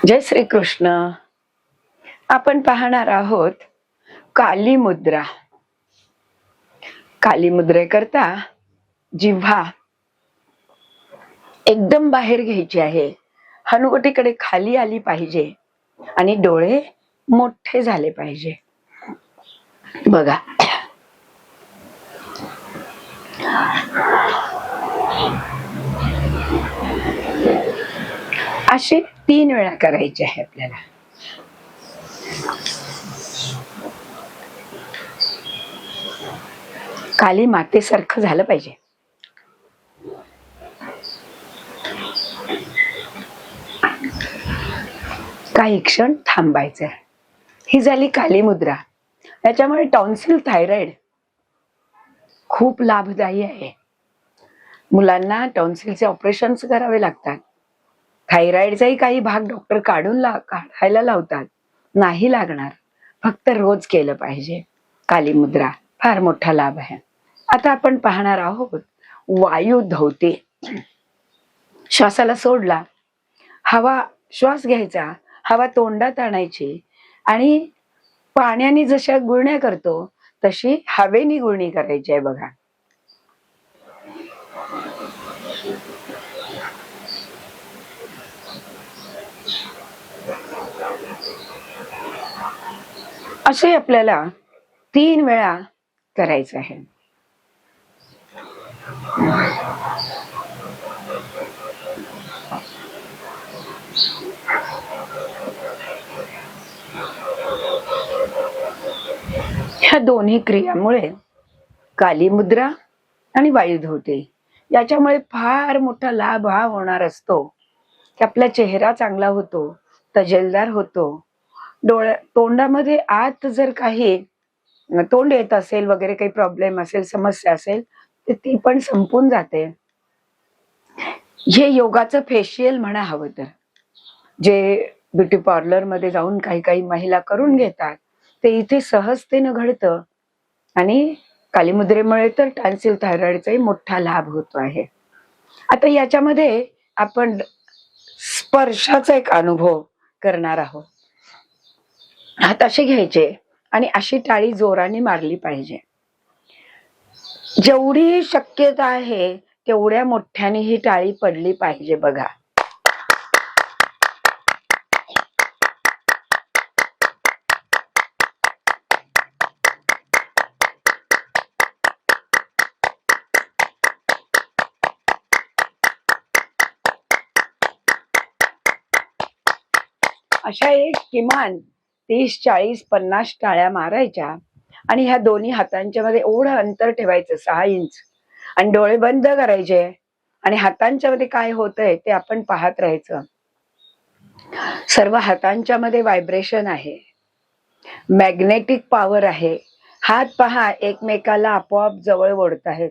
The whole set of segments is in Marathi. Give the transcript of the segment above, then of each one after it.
जय श्री कृष्ण. आपण पाहणार आहोत काली मुद्रा. काली मुद्रेकरता जिव्हा एकदम बाहेर घ्यायची आहे, हनुवटीकडे खाली आली पाहिजे आणि डोळे मोठे झाले पाहिजे. बघा, असे 3 वेळा करायचे आहे आपल्याला. काली मातेसारखं झालं पाहिजे. काही क्षण थांबायचं. ही झाली काली मुद्रा. याच्यामुळे टॉन्सिल थायरॉइड खूप लाभदायी आहे. मुलांना टॉन्सिलचे ऑपरेशन्स करावे लागतात. थायरॉइडचाही काही भाग डॉक्टर काढायला लावतात. नाही लागणार, फक्त रोज केलं पाहिजे. काली मुद्रा फार मोठा लाभ आहे. आता आपण पाहणार आहोत वायू धौते. श्वासाला सोडला, हवा श्वास घ्यायचा, हवा तोंडात आणायची आणि पाण्याने जशा गुळण्या करतो तशी हवेने गुळणी करायची आहे. बघा, असे आपल्याला 3 वेळा करायचं आहे. ह्या दोन्ही क्रियामुळे काली मुद्रा आणि वायू धौते याच्यामुळे फार मोठा लाभ हा होणार असतो की आपला चेहरा चांगला होतो, तजेलदार होतो. तोंडामध्ये आत जर काही तोंड येत असेल वगैरे, काही प्रॉब्लेम असेल, समस्या असेल, तर ती पण संपून जाते. हे योगाचं फेशियल म्हणा हवं तर, जे ब्युटी पार्लर मध्ये जाऊन काही काही महिला करून घेतात, ते इथे सहजतेनं घडतं आणि कालीमुद्रेमुळे तर टॉन्सिल थायरॉइडचाही मोठा लाभ होतो आहे. आता याच्यामध्ये आपण स्पर्शाचा एक अनुभव करणार आहोत. हात असे घ्यायचे आणि अशी टाळी जोराने मारली पाहिजे. जेवढी शक्यता आहे तेवढ्या मोठ्याने ही टाळी पडली पाहिजे. बघा, अशा एक किमान 30, 40, 50 टाळ्या मारायच्या आणि ह्या दोन्ही हातांच्या मध्ये एवढं अंतर ठेवायचं, 6 इंच, आणि डोळे बंद करायचे आणि हातांच्या मध्ये काय होतंय ते आपण पाहत राहायचं. सर्व हातांच्या मध्ये व्हायब्रेशन आहे, मॅग्नेटिक पॉवर आहे. हात पहा एकमेकाला आपोआप जवळ ओढत आहेत.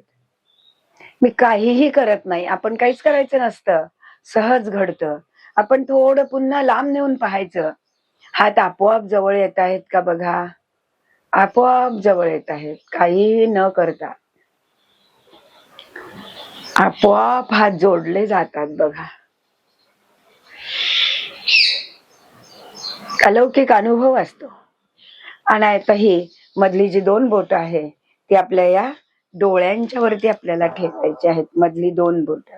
मी काहीही करत नाही, आपण काहीच करायचं नसतं, सहज घडतं. आपण थोडं पुन्हा लांब नेऊन पाहायचं, हात आपोआप जवळ येत आहेत का बघा, आपोआप जवळ येत आहेत. काही न करता आपोआप हात जोडले जातात. बघा, अलौकिक अनुभव असतो. आणि आता ही मधली जी 2 बोट आहे ती आपल्या या डोळ्यांच्या वरती आपल्याला ठेवायची आहेत. मधली 2 बोट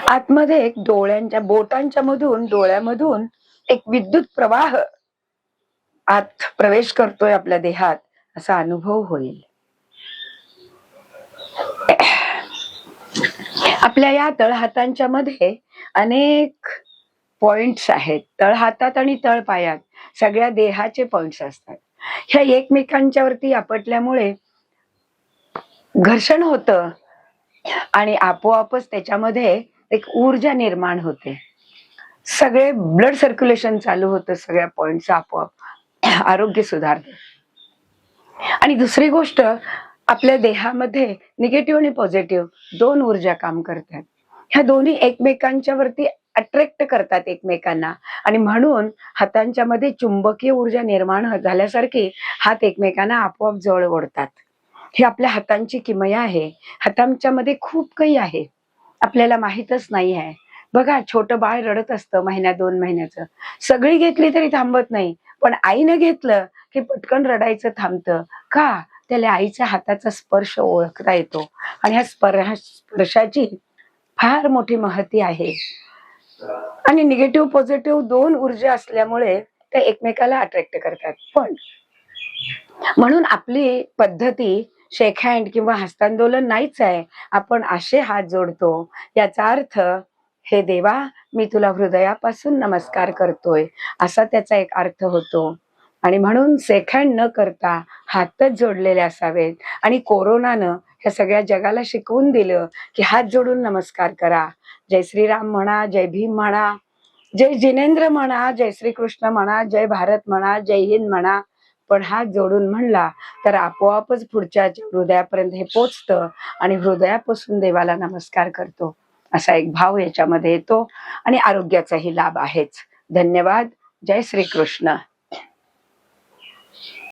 आतमध्ये एक बोटांच्या मधून, डोळ्यामधून एक विद्युत प्रवाह आत प्रवेश करतोय आपल्या देहात, असा अनुभव होईल. आपल्या या तळहातांच्या मध्ये अनेक पॉइंट्स आहेत. तळहातात आणि तळपायात सगळ्या देहाचे पॉइंट्स असतात. ह्या एकमेकांच्या वरती आपटल्यामुळे घर्षण होतं आणि आपोआपच त्याच्यामध्ये एक ऊर्जा निर्माण होते. सगळे ब्लड सर्क्युलेशन चालू होतं, सगळ्या पॉइंटचं आपोआप आरोग्य सुधारतं. आणि दुसरी गोष्ट, आपल्या देहामध्ये निगेटिव्ह आणि पॉझिटिव्ह 2 ऊर्जा काम करतात. ह्या दोन्ही एकमेकांच्या वरती अट्रॅक्ट करतात एकमेकांना आणि म्हणून हातांच्या मध्ये चुंबकीय ऊर्जा निर्माण झाल्यासारखी हात एकमेकांना आपोआप जवळ ओढतात. ही आपल्या हातांची किमया आहे. हातांच्या मध्ये खूप काही आहे, आपल्याला माहीतच नाही आहे. बघा, छोटं बाळ रडत असतं महिन्या 2 महिन्याचं, सगळी घेतली तरी थांबत नाही, पण आईनं घेतलं की पटकन रडायचं थांबतं. का? त्याला आईच्या हाताचा स्पर्श ओळखता येतो, आणि ह्या स्पर्शाची फार मोठी महती आहे. आणि निगेटिव्ह पॉझिटिव्ह दोन ऊर्जा असल्यामुळे ते एकमेकाला अट्रॅक्ट करतात. पण म्हणून आपली पद्धती शेक हँड किंवा हस्तांदोलन नाहीच आहे. आपण असे हात जोडतो, याचा अर्थ हे देवा, मी तुला हृदयापासून नमस्कार करतोय, असा त्याचा एक अर्थ होतो. आणि म्हणून शेक हँड न करता हातच जोडलेले असावेत. आणि कोरोनानं ह्या सगळ्या जगाला शिकवून दिलं की हात जोडून नमस्कार करा. जय श्रीराम म्हणा, जय भीम म्हणा, जय जिनेंद्र म्हणा, जय श्रीकृष्ण म्हणा, जय भारत म्हणा, जय हिंद म्हणा. पण हात जोडून म्हणला तर आपोआपच पुढच्या हृदयापर्यंत हे पोचतं, आणि हृदयापासून देवाला नमस्कार करतो, असा एक भाव याच्यामध्ये येतो. आणि आरोग्याचाही लाभ आहेच. धन्यवाद. जय श्रीकृष्ण.